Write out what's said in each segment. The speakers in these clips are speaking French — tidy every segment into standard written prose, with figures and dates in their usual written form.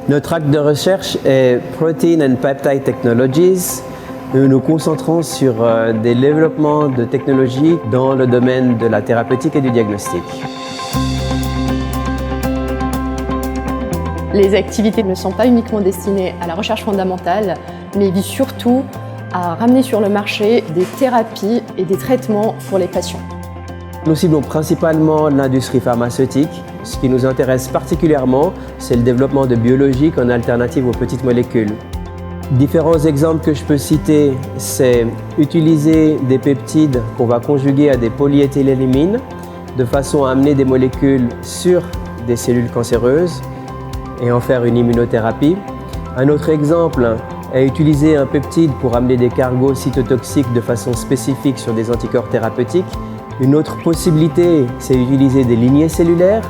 Notre axe de recherche est Protein and Peptide Technologies. Nous nous concentrons sur des développements de technologies dans le domaine de la thérapeutique et du diagnostic. Les activités ne sont pas uniquement destinées à la recherche fondamentale, mais visent surtout à ramener sur le marché des thérapies et des traitements pour les patients. Nous ciblons principalement l'industrie pharmaceutique. Ce qui nous intéresse particulièrement, c'est le développement de biologiques en alternative aux petites molécules. Différents exemples que je peux citer, c'est utiliser des peptides qu'on va conjuguer à des polyéthylénamines de façon à amener des molécules sur des cellules cancéreuses et en faire une immunothérapie. Un autre exemple est utiliser un peptide pour amener des cargos cytotoxiques de façon spécifique sur des anticorps thérapeutiques. Une autre possibilité, c'est utiliser des lignées cellulaires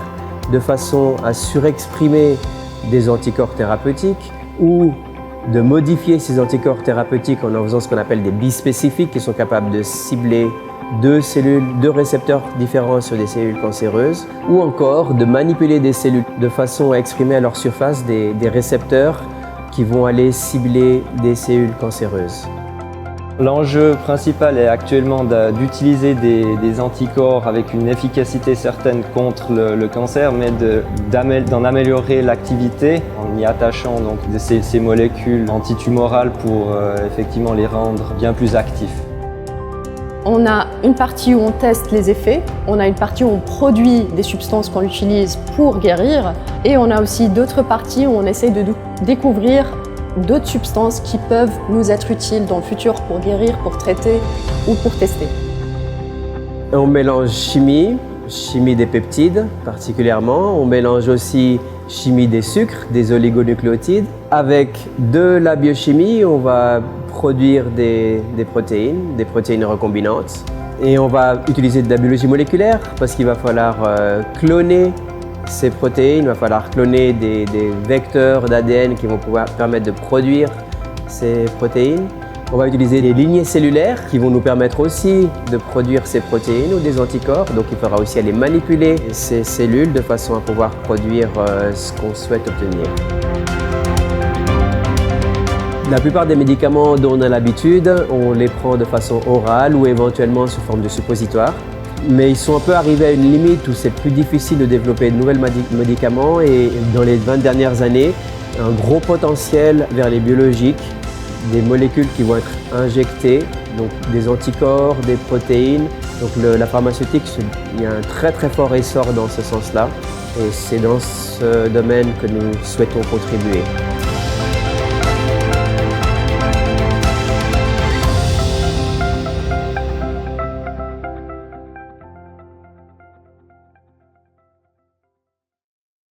de façon à surexprimer des anticorps thérapeutiques ou de modifier ces anticorps thérapeutiques en faisant ce qu'on appelle des bispécifiques qui sont capables de cibler deux récepteurs différents sur des cellules cancéreuses ou encore de manipuler des cellules de façon à exprimer à leur surface des récepteurs qui vont aller cibler des cellules cancéreuses. L'enjeu principal est actuellement d'utiliser des anticorps avec une efficacité certaine contre le cancer, mais d'en améliorer l'activité en y attachant donc ces molécules antitumorales pour effectivement les rendre bien plus actifs. On a une partie où on teste les effets, on a une partie où on produit des substances qu'on utilise pour guérir, et on a aussi d'autres parties où on essaye de découvrir d'autres substances qui peuvent nous être utiles dans le futur pour guérir, pour traiter ou pour tester. On mélange chimie des peptides particulièrement. On mélange aussi chimie des sucres, des oligonucléotides. Avec de la biochimie, on va produire des protéines recombinantes. Et on va utiliser de la biologie moléculaire parce qu'il va falloir cloner ces protéines, il va falloir cloner des vecteurs d'ADN qui vont pouvoir permettre de produire ces protéines. On va utiliser des lignées cellulaires qui vont nous permettre aussi de produire ces protéines ou des anticorps. Donc il faudra aussi aller manipuler ces cellules de façon à pouvoir produire ce qu'on souhaite obtenir. La plupart des médicaments dont on a l'habitude, on les prend de façon orale ou éventuellement sous forme de suppositoire. Mais ils sont un peu arrivés à une limite où c'est plus difficile de développer de nouveaux médicaments et dans les 20 dernières années, un gros potentiel vers les biologiques, des molécules qui vont être injectées, donc des anticorps, des protéines. Donc la pharmaceutique, il y a un très très fort essor dans ce sens-là et c'est dans ce domaine que nous souhaitons contribuer.